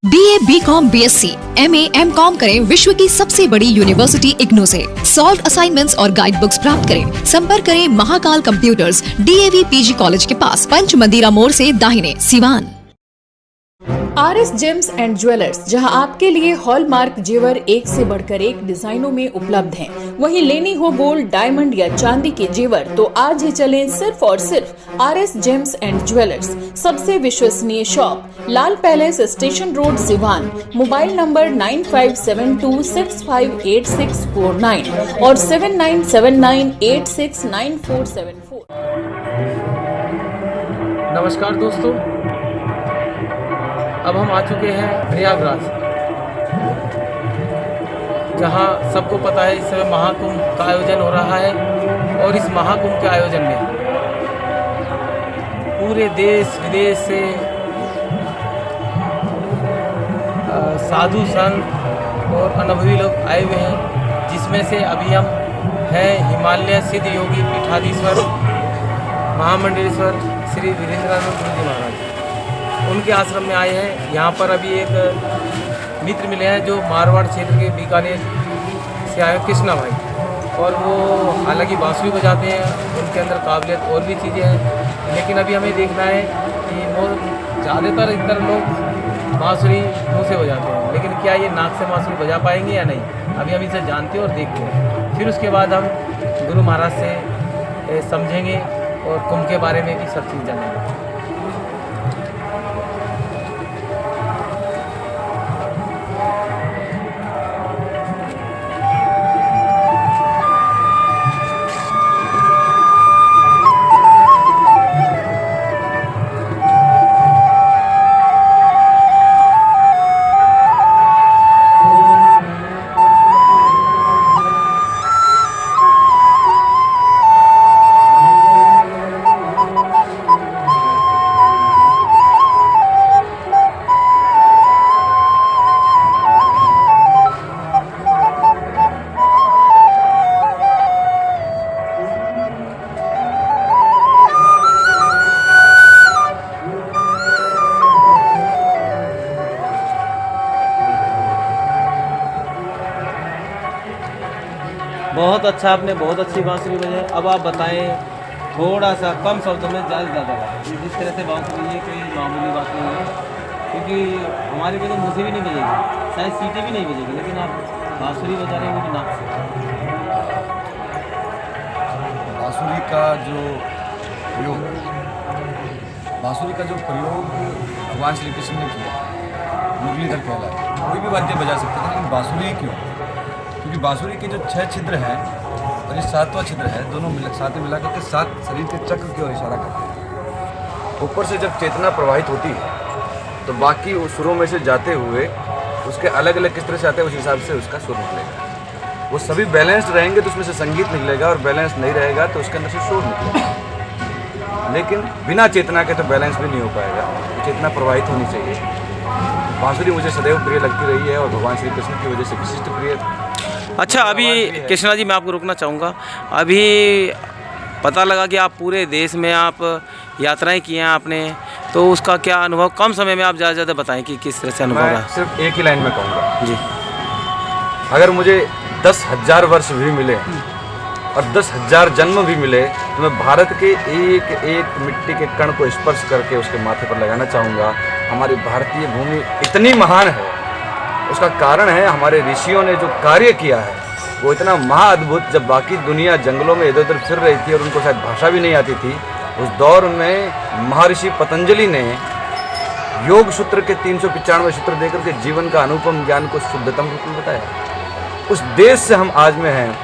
BA, BCom, BSc, MA, MCom करें विश्व की सबसे बड़ी यूनिवर्सिटी इग्नू से। सॉल्व असाइनमेंट्स और गाइड बुक्स प्राप्त करें। संपर्क करें Mahakal computers, DAV PG college के पास, पंच मंदिरा मोड़ से दाहिने, Siwan. RS James and jewellers, जहां आपके लिए हॉलमार्क जेवर एक से बढ़कर एक डिजाइनों में उपलब्ध हैं। वहीं लेनी हो गोल्ड, डायमंड या चांदी के जेवर तो आज ही चलें सिर्फ और सिर्फ RS जेम्स एंड ज्वेलर्स। सबसे विश्वसनीय shop, Lal palace, station road, Siwan. Mobile number 9572658649 और 7979869474। नमस्कार दोस्तों, अब हम आ चुके हैं प्रयागराज, जहां सबको पता है इस समय महाकुंभ का आयोजन हो रहा है। और इस महाकुंभ के आयोजन में पूरे देश विदेश से साधु संत और अनुभवी लोग आए हुए हैं, जिसमें से अभी हम हैं हिमालय सिद्ध योगी पीठाधीश्वर महामंडलेश्वर श्री वीरेंद्रानंद गुरु जी महाराज। उनके आश्रम में आए हैं। यहाँ पर अभी एक मित्र मिले हैं जो मारवाड़ क्षेत्र के बीकानेर से आए कृष्णा भाई, और वो हालांकि बांसुरी बजाते हैं, उनके अंदर काबिलियत और भी चीज़ें हैं, लेकिन अभी हमें देखना है कि वो ज़्यादातर इधर लोग बांसुरी मुँह से बजाते हैं, लेकिन क्या ये नाक से बांसुरी बजा पाएंगे या नहीं, अभी हम इसे जानते हैं और देखते हैं। फिर उसके बाद हम गुरु महाराज से समझेंगे और कुंभ के बारे में भी सब चीज़ जानेंगे। बहुत अच्छा, आपने बहुत अच्छी बांसुरी बजाई। अब आप बताएं थोड़ा सा कम शब्दों में ज़्यादा जिस तरह से बांसुरी है कोई मामूली बात नहीं है, क्योंकि हमारे को तो मुँह से भी नहीं बजेगी, शायद सीटी भी नहीं बजेगी, लेकिन आप बांसुरी बजा रहे हैं कि नाक से। बांसुरी का जो प्रयोग भगवान श्री कृष्ण ने किया, मुरलीधर कहलाए। कोई भी वाद्य बजा सकता था, लेकिन बांसुरी क्यों? क्योंकि बांसुरी के जो 6 छिद्र हैं और ये 7वां छिद्र है, दोनों साथ में मिला करके 7 शरीर के चक्र की ओर इशारा करते हैं। ऊपर से जब चेतना प्रवाहित होती है तो बाकी उस सुरों में से जाते हुए उसके अलग अलग किस तरह से आते हैं, उस हिसाब से उसका सुर निकलेगा। वो सभी बैलेंस्ड रहेंगे तो उसमें से संगीत निकलेगा, और बैलेंस नहीं रहेगा तो उसके अंदर से शोर निकलेगा। लेकिन बिना चेतना के तो बैलेंस भी नहीं हो पाएगा, चेतना प्रवाहित होनी चाहिए। बांसुरी मुझे सदैव प्रिय लगती रही है और भगवान श्री कृष्ण की वजह से विशिष्ट प्रिय। अच्छा, अभी कृष्णा जी मैं आपको रोकना चाहूँगा। अभी पता लगा कि आप पूरे देश में आप यात्राएं की हैं आपने, तो उसका क्या अनुभव, कम समय में आप ज़्यादा से ज़्यादा बताएं कि किस तरह से अनुभव रहा। सिर्फ एक ही लाइन में कहूँगा जी, अगर मुझे 10,000 वर्ष भी मिले और 10,000 जन्म भी मिले तो मैं भारत के एक एक मिट्टी के कण को स्पर्श करके उसके माथे पर लगाना चाहूँगा। हमारी भारतीय भूमि इतनी महान है, उसका कारण है हमारे ऋषियों ने जो कार्य किया है वो इतना महाअद्भुत। जब बाकी दुनिया जंगलों में इधर उधर फिर रही थी और उनको शायद भाषा भी नहीं आती थी, उस दौर में महर्षि पतंजलि ने योग सूत्र के 395 सूत्र देकर के जीवन का अनुपम ज्ञान को शुद्धतम रूप में बताया। उस देश से हम आज में हैं।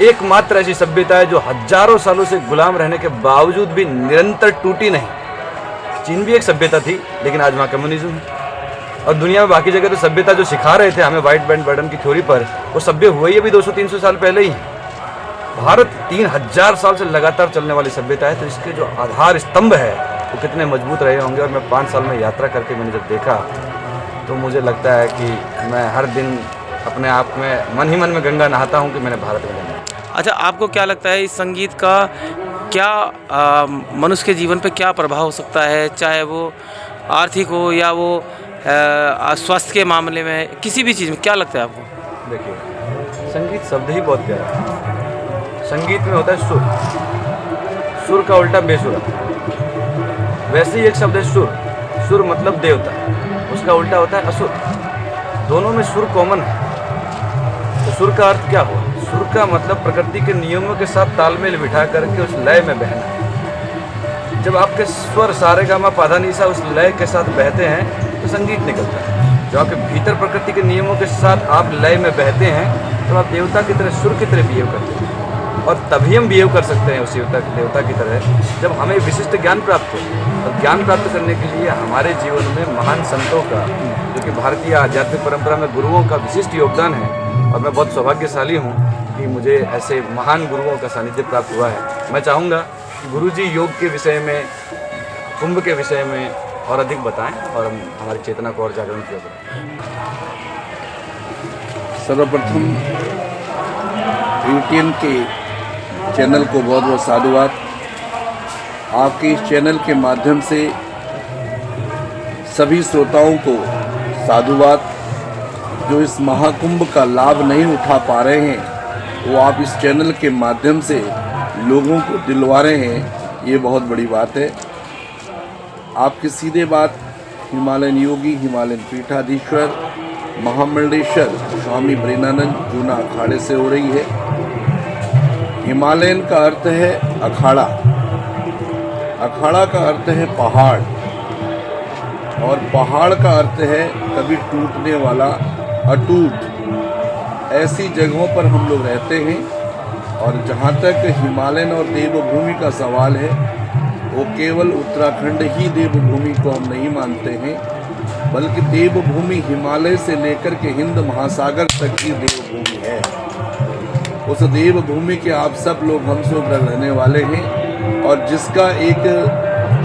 एकमात्र ऐसी सभ्यता है जो हजारों सालों से गुलाम रहने के बावजूद भी निरंतर टूटी नहीं। चीन भी एक सभ्यता थी, लेकिन आज वहाँ कम्युनिज्म है। और दुनिया में बाकी जगह तो सभ्यता जो सिखा रहे थे हमें व्हाइट बैंड बर्डन की थ्योरी पर, वो सभ्य हुए ही अभी 200-300 साल पहले ही है। भारत 3000 साल से लगातार चलने वाली सभ्यता है, तो इसके जो आधार स्तंभ है वो कितने मजबूत रहे होंगे। और मैं 5 साल में यात्रा करके मैंने जब देखा तो मुझे लगता है कि मैं हर दिन अपने आप में मन ही मन में गंगा नहाता हूँ कि मैंने भारत में जन्म। अच्छा, आपको क्या लगता है इस संगीत का क्या मनुष्य के जीवन पे क्या प्रभाव हो सकता है, चाहे वो आर्थिक हो या वो स्वास्थ्य के मामले में, किसी भी चीज़ में, क्या लगता है आपको? देखिए, संगीत शब्द ही बहुत प्यारा है। संगीत में होता है सुर, सुर का उल्टा बेसुरा। वैसे ही एक शब्द है सुर, सुर मतलब देवता, उसका उल्टा होता है असुर। दोनों में सुर कॉमन है। तो सुर का अर्थ क्या हुआ? सुर का मतलब प्रकृति के नियमों के साथ तालमेल बिठा करके उस लय में बहना। जब आपके स्वर सारेगामा पाधानीसा उस लय के साथ बहते हैं तो संगीत निकलता है। जब आपके भीतर प्रकृति के नियमों के साथ आप लय में बहते हैं तो आप देवता की तरह, सुर की तरह बिहेव करते हैं। और तभी हम बिहेव कर सकते हैं उसी देवता की तरह जब हमें विशिष्ट ज्ञान प्राप्त हो। और ज्ञान प्राप्त करने के लिए हमारे जीवन में महान संतों का, जो कि भारतीय आध्यात्मिक परंपरा में गुरुओं का विशिष्ट योगदान है, और मैं बहुत सौभाग्यशाली हूँ कि मुझे ऐसे महान गुरुओं का सानिध्य प्राप्त हुआ है। मैं चाहूँगा कि गुरुजी योग के विषय में, कुंभ के विषय में और अधिक बताएं और हम हमारी चेतना को और जागरण किया करें। सर्वप्रथम ATN के चैनल को बहुत बहुत साधुवाद। आपके इस चैनल के माध्यम से सभी श्रोताओं को साधुवाद। जो इस महाकुंभ का लाभ नहीं उठा पा रहे हैं वो आप इस चैनल के माध्यम से लोगों को दिलवा रहे हैं, ये बहुत बड़ी बात है। आपकी सीधे बात हिमालयन योगी, हिमालयन पीठाधीश्वर, महामंडलेश्वर स्वामी प्रेमानंद जूना अखाड़े से हो रही है। हिमालयन का अर्थ है अखाड़ा, अखाड़ा का अर्थ है पहाड़, और पहाड़ का अर्थ है कभी टूटने वाला, अटूट। ऐसी जगहों पर हम लोग रहते हैं। और जहाँ तक हिमालयन और देवभूमि का सवाल है, वो केवल उत्तराखंड ही देवभूमि को हम नहीं मानते हैं, बल्कि देवभूमि हिमालय से लेकर के हिंद महासागर तक की देवभूमि है। उस देवभूमि के आप सब लोग, हम सब रहने वाले हैं, और जिसका एक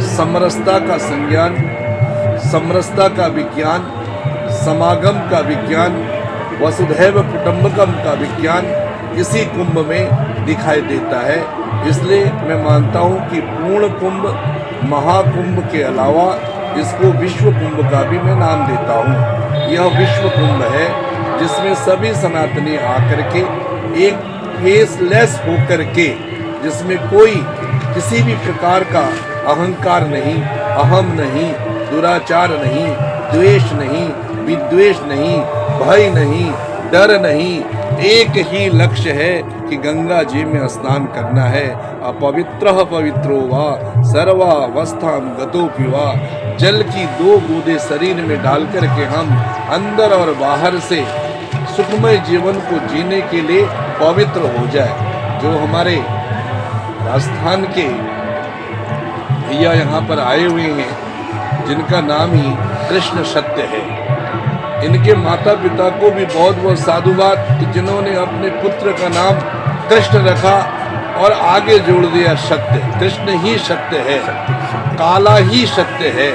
समरसता का संज्ञान, समरसता का विज्ञान, समागम का विज्ञान, वसुधैव कुटुंबकम का विज्ञान इसी कुंभ में दिखाई देता है। इसलिए मैं मानता हूँ कि पूर्ण कुंभ, महाकुंभ के अलावा इसको विश्व कुंभ का भी मैं नाम देता हूँ। यह विश्व कुंभ है जिसमें सभी सनातनी आकर के एक फेसलेस होकर के, जिसमें कोई किसी भी प्रकार का अहंकार नहीं, अहम नहीं, दुराचार नहीं, द्वेष नहीं, विद्वेष नहीं, भय नहीं, डर नहीं, एक ही लक्ष्य है कि गंगा जी में स्नान करना है। अपवित्रः पवित्रो वा सर्वावस्थां गतोऽपि वा। जल की 2 बूंदें शरीर में डाल कर के हम अंदर और बाहर से सुखमय जीवन को जीने के लिए पवित्र हो जाए। जो हमारे राजस्थान के भैया यहाँ पर आए हुए हैं, जिनका नाम ही कृष्ण सत्य है, इनके माता पिता को भी बहुत बहुत साधुवाद कि जिन्होंने अपने पुत्र का नाम कृष्ण रखा और आगे जोड़ दिया सत्य। कृष्ण ही सत्य है, काला ही सत्य है,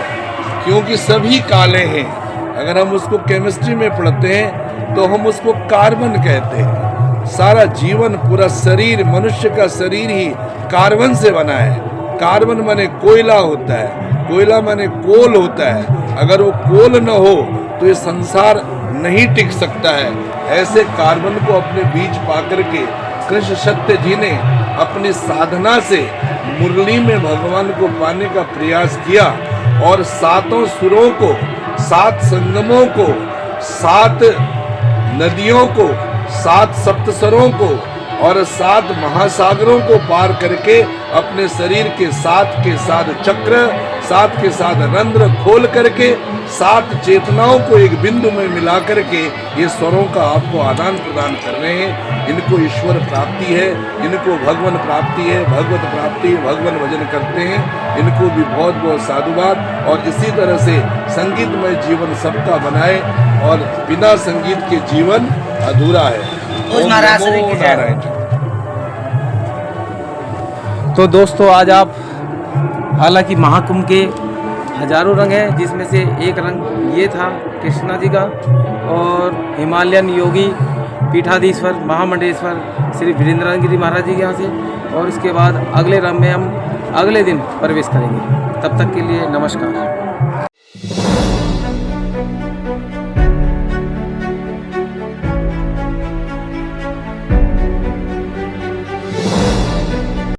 क्योंकि सभी काले हैं। अगर हम उसको केमिस्ट्री में पढ़ते हैं तो हम उसको कार्बन कहते हैं। सारा जीवन, पूरा शरीर, मनुष्य का शरीर ही कार्बन से बना है। कार्बन माने कोयला होता है, कोयला माने कोल होता है। अगर वो कोल न हो तो ये संसार नहीं टिक सकता है। ऐसे कार्बन को अपने बीच पाकर के कृष्ण सत्य जी ने अपनी साधना से मुरली में भगवान को पाने का प्रयास किया, और 7 सुरों को, 7 संगमों को, 7 नदियों को, 7 सप्तस्वरों को और 7 महासागरों को पार करके अपने शरीर के 7 चक्र, 7 रंध्र खोल करके 7 चेतनाओं को एक बिंदु में मिला करके ये स्वरों का आपको आदान प्रदान कर रहे हैं। इनको ईश्वर प्राप्ति है, इनको भगवान प्राप्ति है, भगवत प्राप्ति, भगवान भजन करते हैं। इनको भी बहुत बहुत साधुवाद। और इसी तरह से संगीतमय जीवन सबका बनाए, और बिना संगीत के जीवन अधूरा है। ओम नमो नारायण। तो दोस्तों, आज आप, हालांकि महाकुंभ के हजारों रंग हैं, जिसमें से एक रंग ये था कृष्णा जी का, और हिमालयन योगी पीठाधीश्वर महामंडलेश्वर श्री वीरेंद्र गिरी महाराज जी के यहाँ से। और इसके बाद अगले रंग में हम अगले दिन प्रवेश करेंगे। तब तक के लिए नमस्कार।